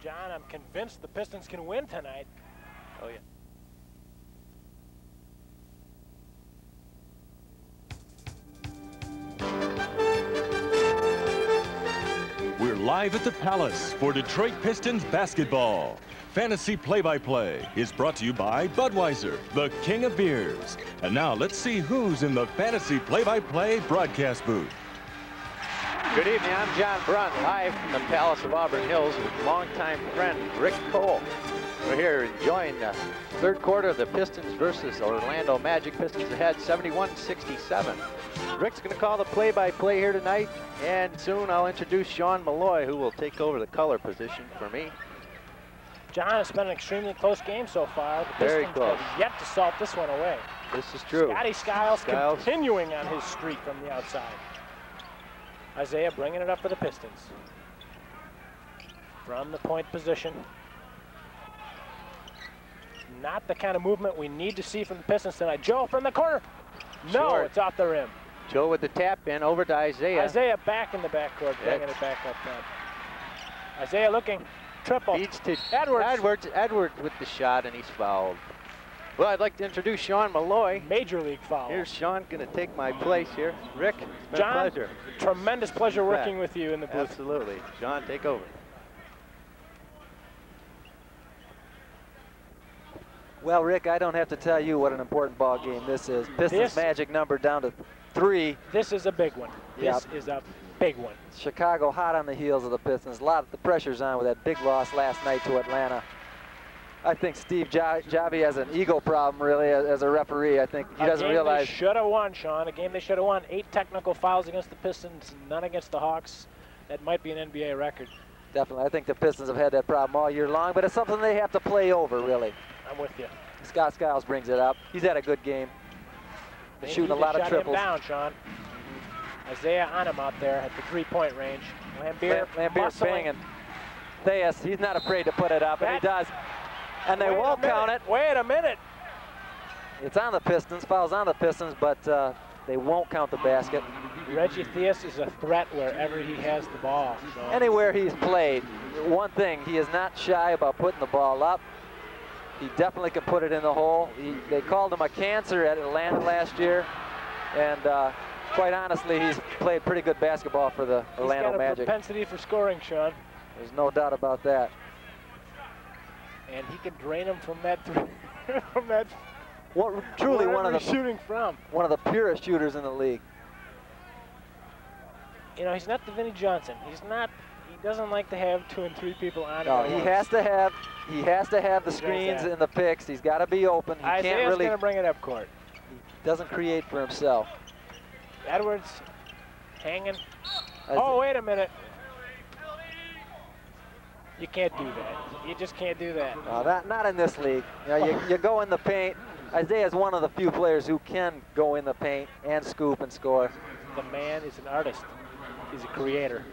John, I'm convinced the Pistons can win tonight. Oh, yeah. We're live at the Palace for Detroit Pistons basketball. Fantasy Play-by-Play is brought to you by Budweiser, the king of beers. And now let's see who's in the Fantasy Play-by-Play broadcast booth. Good evening, I'm John Brunt, live from the Palace of Auburn Hills with longtime friend Rick Cole. We're here enjoying the third quarter of the Pistons versus Orlando Magic. Pistons ahead 71-67. Rick's going to call the play-by-play here tonight, and soon I'll introduce Sean Malloy, who will take over the color position for me. John, it's been an extremely close game so far. The Very Pistons close. have yet to salt this one away. This is true. Scotty Skiles continuing on his streak from the outside. Isaiah bringing it up for the Pistons. From the point position. Not the kind of movement we need to see from the Pistons tonight. Joe from the corner. No, Short. it's off the rim. Joe with the tap in over to Isaiah. Isaiah back in the backcourt, bringing it back up front. Isaiah looking. Triple. Beats to Edwards. Edwards with the shot, and he's fouled. Well, I'd like to introduce Sean Malloy. Major league foul. Here's Sean going to take my place here. Rick, it's been John, a pleasure. Tremendous pleasure working with you in the booth. Absolutely. Sean, take over. Well, Rick, I don't have to tell you what an important ball game this is. Pistons Magic number down to 3. This is a big one. This is a big one. Chicago hot on the heels of the Pistons. A lot of the pressure's on with that big loss last night to Atlanta. I think Steve Javi has an ego problem, really, as a referee. I think he doesn't realize. They should have won, Sean. A game they should have won. 8 technical fouls against the Pistons, none against the Hawks. That might be an NBA record. Definitely. I think the Pistons have had that problem all year long, but it's something they have to play over, really. I'm with you. Scott Skiles brings it up. He's had a good game. He's shooting a lot of triples. Him down, Sean. Isaiah on him out there at the 3-point range. Lambier's banging. Theus, he's not afraid to put it up, and he does. And they won't count it. Wait a minute. It's on the Pistons, fouls on the Pistons, but they won't count the basket. Reggie Theus is a threat wherever he has the ball. So. Anywhere he's played, one thing, he is not shy about putting the ball up. He definitely can put it in the hole. They called him a cancer at Atlanta last year, and quite honestly, he's played pretty good basketball for the Orlando Magic. He's got a propensity for scoring, Sean. There's no doubt about that. And he can drain them from that from that. Truly one of the shooting from. One of the purest shooters in the league. You know, he's not the Vinnie Johnson. He's not. He doesn't like to have 2 and 3 people on. No, he has to have. He has to have the screens and the picks. He's got to be open. He can't really. Isaiah's gonna bring it up court. He doesn't create for himself. Edwards hanging. Oh, wait a minute. You can't do that. You just can't do that. No, not in this league. You know, you go in the paint. Isaiah's one of the few players who can go in the paint and scoop and score. The man is an artist. He's a creator.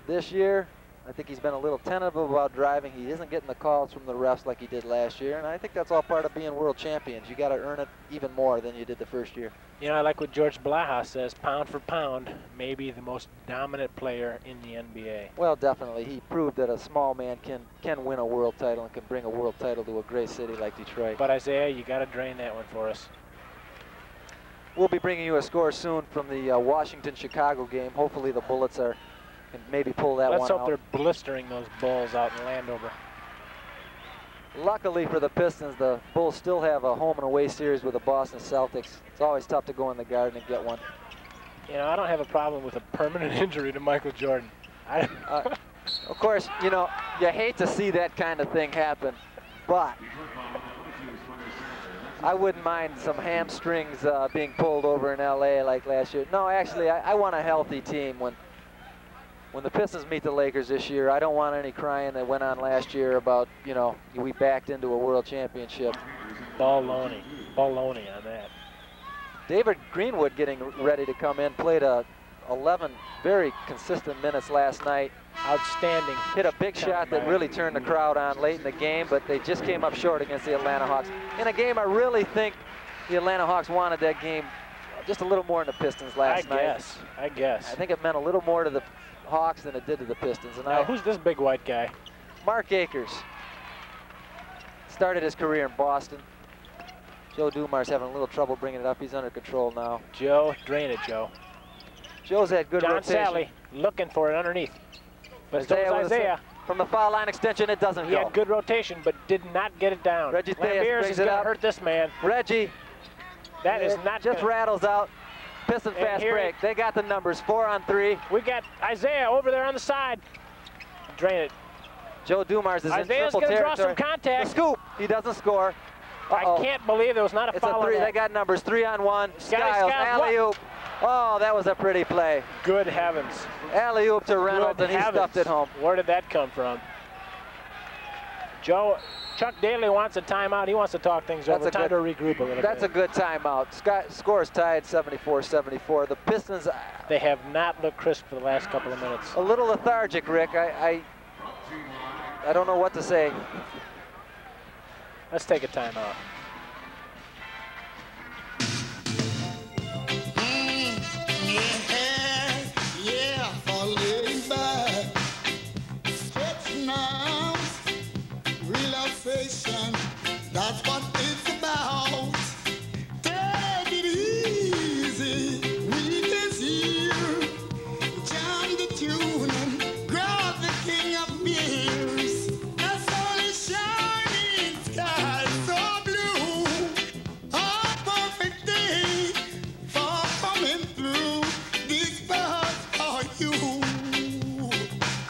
This year, I think he's been a little tentative about driving. He isn't getting the calls from the refs like he did last year, and I think that's all part of being world champions. You got to earn it even more than you did the first year. You know, I like what George Blaha says, pound for pound, maybe the most dominant player in the NBA. Well, definitely. He proved that a small man can win a world title and can bring a world title to a great city like Detroit. But Isaiah, you got to drain that one for us. We'll be bringing you a score soon from the Washington-Chicago game. Hopefully the Bullets can maybe pull that one out. Let's hope they're blistering those Bulls out in Landover. Luckily for the Pistons, the Bulls still have a home and away series with the Boston Celtics. It's always tough to go in the Garden and get one. You know, I don't have a problem with a permanent injury to Michael Jordan. Of course, you know, you hate to see that kind of thing happen, but I wouldn't mind some hamstrings being pulled over in LA like last year. No, actually, I want a healthy team. When the Pistons meet the Lakers this year, I don't want any crying that went on last year about, you know, we backed into a world championship. Baloney on that. David Greenwood getting ready to come in, played 11 very consistent minutes last night. Outstanding. Hit a big shot that really turned the crowd on late in the game, but they just came up short against the Atlanta Hawks. In a game I really think the Atlanta Hawks wanted that game just a little more than the Pistons last night. I guess. I think it meant a little more to the Hawks than it did to the Pistons. And now, who's this big white guy? Mark Akers started his career in Boston. Joe Dumars having a little trouble bringing it up. He's under control now. Joe, drain it, Joe. Joe's had good John rotation. Sally looking for it underneath. But Isaiah so with was a Isaiah. From the foul line extension, it doesn't He go. had good rotation, but did not get it down. Reggie Theus Lambiers brings is it going to up. hurt this man. Reggie. That is not just gonna, rattles out. Piston And fast here break. They got the numbers, 4 on 3. We got Isaiah over there on the side. Drain it. Joe Dumars is Isaiah's in triple going to draw territory. some contact. The scoop. He doesn't score. I can't believe there was not a It's foul a 3. on that. They got numbers, 3 on 1. Skiles, alley-oop. Oh, that was a pretty play. Good heavens. Alley-oop to Reynolds, Good and he heavens. stuffed it home. Where did that come from? Chuck Daly wants a timeout. He wants to talk things over. Time to regroup a little bit. That's a good timeout. Score is tied 74-74. The Pistons, they have not looked crisp for the last couple of minutes. A little lethargic, Rick. I don't know what to say. Let's take a timeout. Yeah, falling back. Stretch now, relaxation. That's what it's about. Take it easy, we can here. Jam the tune and grab the king of beers. The sun is shining, sky so blue. A perfect day for coming through. This bus for you,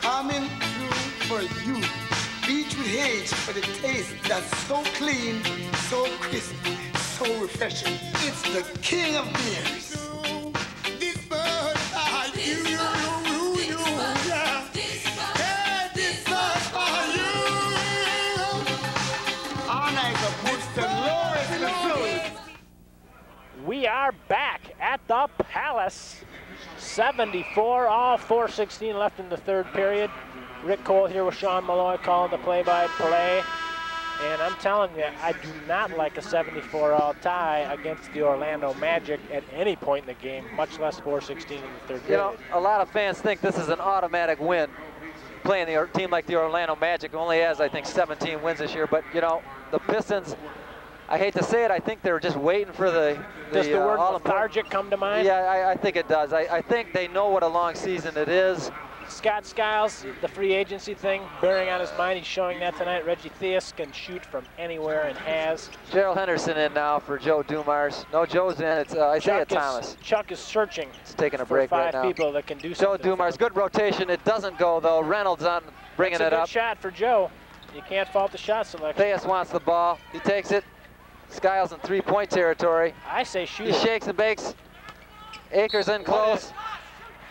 coming through for you. Beechwood Hedge for the taste that's so clean, so crisp, so refreshing. It's the king of beers. This bus for you, yeah. Hey, this bus for you. Honor is a boost to glorious Missouri. We are back at the Palace. 74, all 4:16 left in the third period. Rick Cole here with Sean Malloy calling the play-by-play. And I'm telling you, I do not like a 74-all tie against the Orlando Magic at any point in the game, much less 4:16 in the third period. You know, a lot of fans think this is an automatic win. Playing a team like the Orlando Magic only has, I think, 17 wins this year. But, you know, the Pistons, I hate to say it, I think they were just waiting for Does the word lethargic come to mind? Yeah, I think it does. I think they know what a long season it is. Scott Skiles, the free agency thing, bearing on his mind. He's showing that tonight. Reggie Theus can shoot from anywhere and has. Gerald Henderson in now for Joe Dumars. No, Joe's in. It's Isaiah Thomas. Chuck is searching. He's taking a for break right five now. people that can do Joe something. Dumars, good rotation. It doesn't go though. Reynolds on bringing That's it a good up. shot for Joe. You can't fault the shot selection. Theus wants the ball. He takes it. Skiles in three-point territory. I say shoot. He shakes and bakes. Akers in close.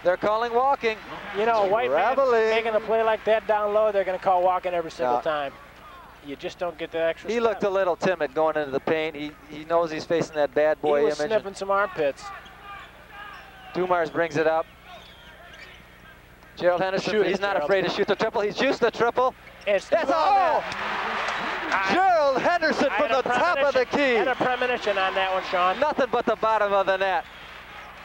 They're calling walking. You know, White man making a play like that down low, they're going to call walking every single time. You just don't get the extra He step. looked a little timid going into the paint. He knows he's facing that bad boy image. He was image. sniffing some armpits. Dumars brings it up. Gerald Henderson, he's not afraid to shoot the triple. He's juiced the triple. It's That's all! Gerald Henderson from the top of the key. Had a premonition on that one, Sean. Nothing but the bottom of the net.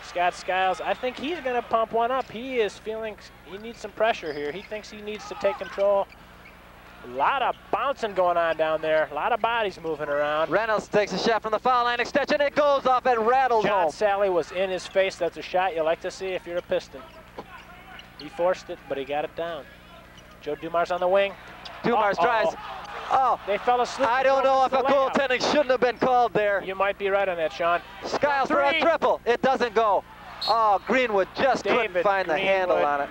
Scott Skiles, I think he's going to pump one up. He is feeling he needs some pressure here. He thinks he needs to take control. A lot of bouncing going on down there. A lot of bodies moving around. Reynolds takes a shot from the foul line extension. It goes off and rattles John home. Sally was in his face. That's a shot you like to see if you're a Piston. He forced it, but he got it down. Joe Dumars on the wing. Dumars tries. Oh, they fell asleep. I don't know if a goaltending shouldn't have been called there. You might be right on that, Sean. Skiles for a triple. It doesn't go. Oh, Greenwood just couldn't find the handle on it.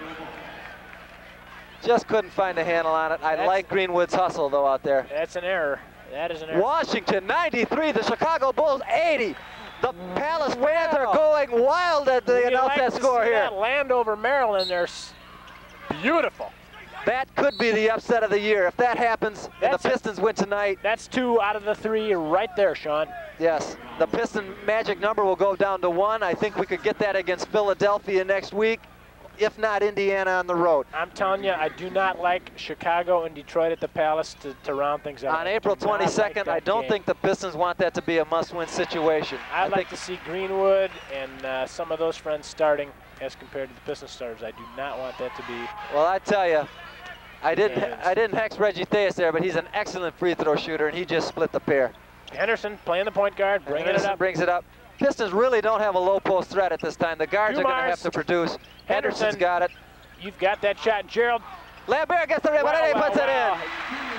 Just couldn't find the handle on it. I like Greenwood's hustle, though, out there. That's an error. That is an error. Washington, 93. The Chicago Bulls, 80. The Palace fans are going wild as they announce that score here. That Landover, Maryland, they're beautiful. That could be the upset of the year. If that happens and the Pistons win tonight. That's 2 out of the 3 right there, Sean. Yes, the Piston magic number will go down to 1. I think we could get that against Philadelphia next week, if not Indiana on the road. I'm telling you, I do not like Chicago and Detroit at the Palace to round things out. On April 22nd, I don't think the Pistons want that to be a must-win situation. I'd like to see Greenwood and some of those friends starting as compared to the Pistons starters. I do not want that to be. Well, I tell you, I didn't hex Reggie Theus there, but he's an excellent free throw shooter, and he just split the pair. Henderson playing the point guard, bringing it up. Brings it up. Pistons really don't have a low post threat at this time. The guards are going to have to produce. Henderson's got it. You've got that shot, Gerald. Lambert gets the rebound, and he puts it in.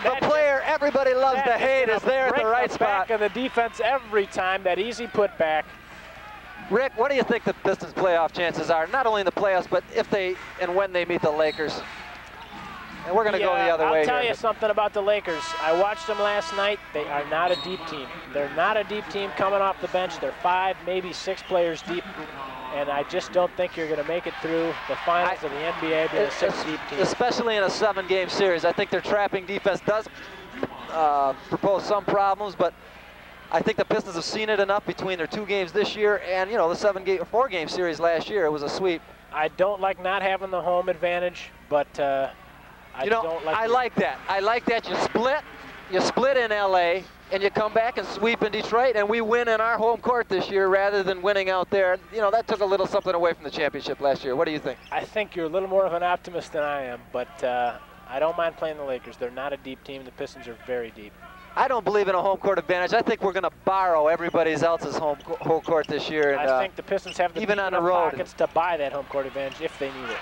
The player everybody loves to hate is there at the right spot. Back of the defense every time, that easy put back. Rick, what do you think the Pistons' playoff chances are? Not only in the playoffs, but if they and when they meet the Lakers. And we're going to go the other way I'll tell here. you something about the Lakers. I watched them last night. They are not a deep team. They're not a deep team coming off the bench. They're 5, maybe 6 players deep. And I just don't think you're going to make it through the finals of the NBA being a 6 deep team. Especially in a 7-game series. I think their trapping defense does propose some problems, but I think the Pistons have seen it enough between their 2 games this year and, you know, the 4-game series last year. It was a sweep. I don't like not having the home advantage, but I like that. I like that you split in LA and you come back and sweep in Detroit, and we win in our home court this year rather than winning out there. You know, that took a little something away from the championship last year. What do you think? I think you're a little more of an optimist than I am, but I don't mind playing the Lakers. They're not a deep team. The Pistons are very deep. I don't believe in a home court advantage. I think we're going to borrow everybody else's home court this year. And, I think the Pistons have the even on the road pockets to buy that home court advantage if they need it.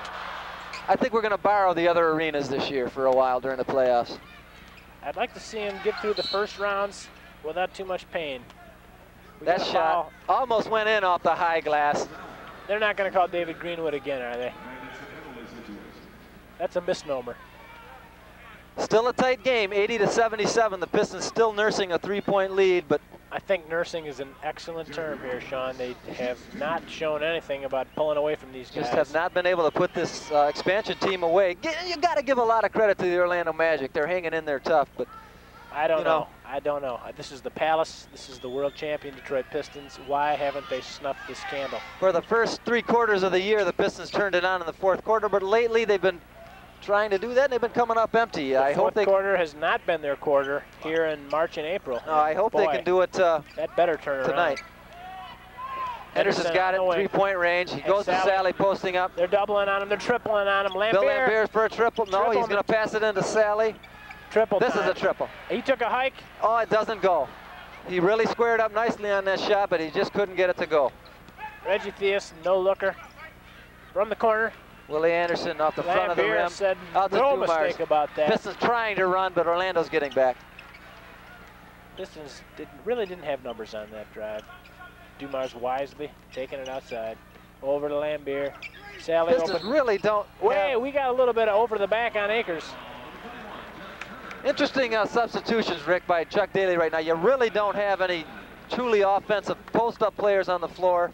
I think we're going to borrow the other arenas this year for a while during the playoffs. I'd like to see them get through the first rounds without too much pain. That shot almost went in off the high glass. They're not going to call David Greenwood again, are they? That's a misnomer. Still a tight game, 80-77. The Pistons still nursing a 3-point lead, but I think nursing is an excellent term here, Sean. They have not shown anything about pulling away from these guys. Just have not been able to put this expansion team away. You got to give a lot of credit to the Orlando Magic. They're hanging in there tough, but I don't know. I don't know. This is the Palace. This is the world champion Detroit Pistons. Why haven't they snuffed this candle? For the first 3 quarters of the year, the Pistons turned it on in the 4th quarter, but lately they've been trying to do that, and they've been coming up empty. The fourth quarter has not been their quarter here in March and April. No, I hope they can do it that better turn tonight. Henderson's got it in 3-point range. He goes to Sally posting up. They're doubling on him. They're tripling on him. Bill Lambert for a triple. No, he's going to pass it into Sally. Triple. This is a triple. He took a hike. Oh, it doesn't go. He really squared up nicely on that shot, but he just couldn't get it to go. Reggie Theus, no looker. From the corner. Willie Anderson off the front of the rim. Said out to no Dumars. Mistake about that. Pistons trying to run, but Orlando's getting back. Pistons really didn't have numbers on that drive. Dumars wisely taking it outside. Over to Lambert. Sally Pistons open. really don't. Hey, we got a little bit of over the back on Akers. Interesting substitutions, Rick, by Chuck Daly right now. You really don't have any truly offensive post-up players on the floor.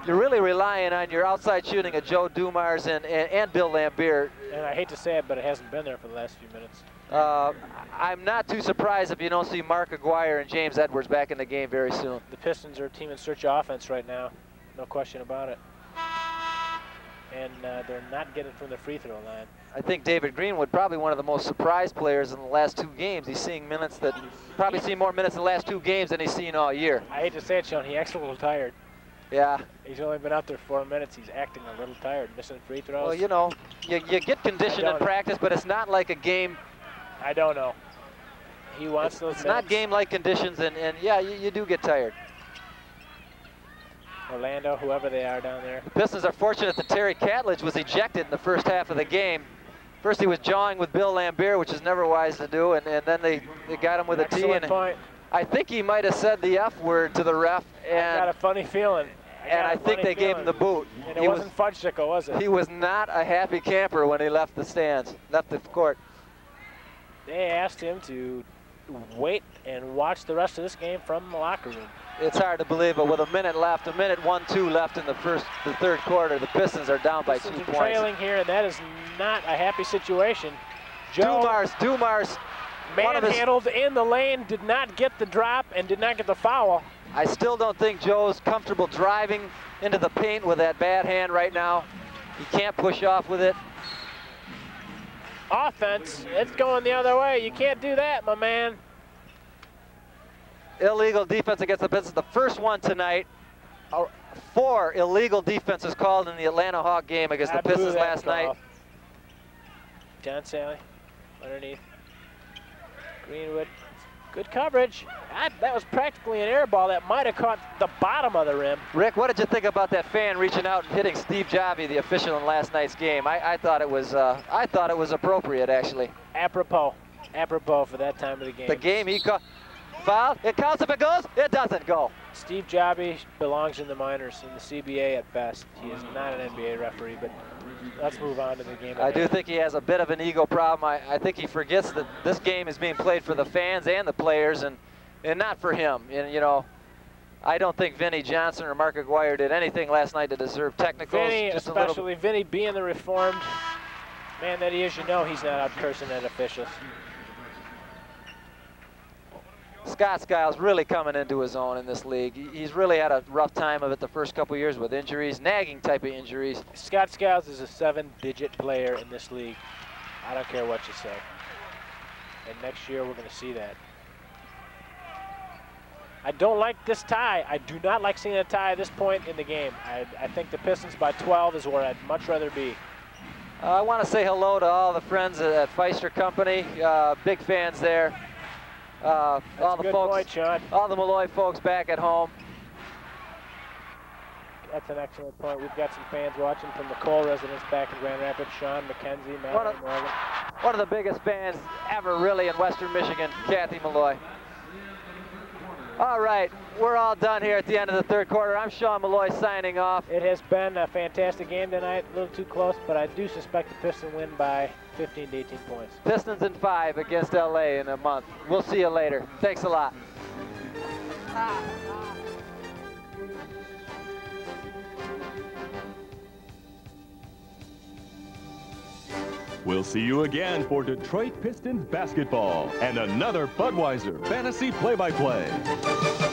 You're really relying on your outside shooting of Joe Dumars and Bill Lambert. And I hate to say it, but it hasn't been there for the last few minutes. I'm not too surprised if you don't see Mark Aguirre and James Edwards back in the game very soon. The Pistons are a team in search of offense right now. No question about it. And they're not getting from the free throw line. I think David Greenwood, probably one of the most surprised players in the last 2 games. He's seeing minutes that, probably seen more minutes in the last 2 games than he's seen all year. I hate to say it, Sean, he acts a little tired. Yeah. He's only been out there 4 minutes. He's acting a little tired, missing free throws. Well, you know, you get conditioned in practice, but it's not like a game. I don't know. He wants those It's minutes. not game-like conditions, and yeah, you do get tired. Orlando, whoever they are down there. The Pistons are fortunate that Terry Catledge was ejected in the first half of the game. First he was jawing with Bill Lambert, which is never wise to do, and then they got him with a T. Excellent point. I think he might have said the F word to the ref. And I got a funny feeling. I think they gave him the boot. And it wasn't fudgesicle, was it? He was not a happy camper when he left the stands, left the court. They asked him to wait and watch the rest of this game from the locker room. It's hard to believe, but with a minute left, a minute 1-2 left in the 3rd quarter, the Pistons are down by 2 points. Trailing here, and that is not a happy situation. Dumars manhandled in the lane, did not get the drop and did not get the foul. I still don't think Joe's comfortable driving into the paint with that bad hand right now. He can't push off with it. Offense, it's going the other way. You can't do that, my man. Illegal defense against the Pistons. The first one tonight. 4 illegal defenses called in the Atlanta Hawk game against the Pistons last night. John Sally underneath. Greenwood, good coverage. That was practically an air ball that might have caught the bottom of the rim. Rick, what did you think about that fan reaching out and hitting Steve Javi, the official in last night's game? I thought it was appropriate, actually. Apropos for that time of the game. The game he caught. Foul. It counts if it goes. It doesn't go. Steve Javi belongs in the minors, in the CBA at best. He is not an NBA referee, but let's move on to the game. I do think he has a bit of an ego problem. I think he forgets that this game is being played for the fans and the players, and not for him. And, you know, I don't think Vinnie Johnson or Mark Aguirre did anything last night to deserve technicals. Vinny, especially Vinny being the reformed man that he is, you know he's not out cursing at officials. Scott Skiles really coming into his own in this league. He's really had a rough time of it the first couple years with injuries, nagging type of injuries. Scott Skiles is a 7-digit player in this league. I don't care what you say. And next year we're going to see that. I don't like this tie. I do not like seeing a tie at this point in the game. I think the Pistons by 12 is where I'd much rather be. I want to say hello to all the friends at Pfister Company. Big fans there. All the folks, point, Sean. all the Malloy folks back at home. That's an excellent point. We've got some fans watching from the Cole residence back in Grand Rapids. Sean McKenzie, Malloy Morgan. One of the biggest fans ever, really, in Western Michigan, Kathy Malloy. All right, we're all done here at the end of the third quarter. I'm Sean Malloy signing off. It has been a fantastic game tonight. A little too close, but I do suspect the Pistons win by 15 to 18 points. Pistons in 5 against LA in a month. We'll see you later. Thanks a lot. We'll see you again for Detroit Pistons basketball and another Budweiser Fantasy Play-by-Play.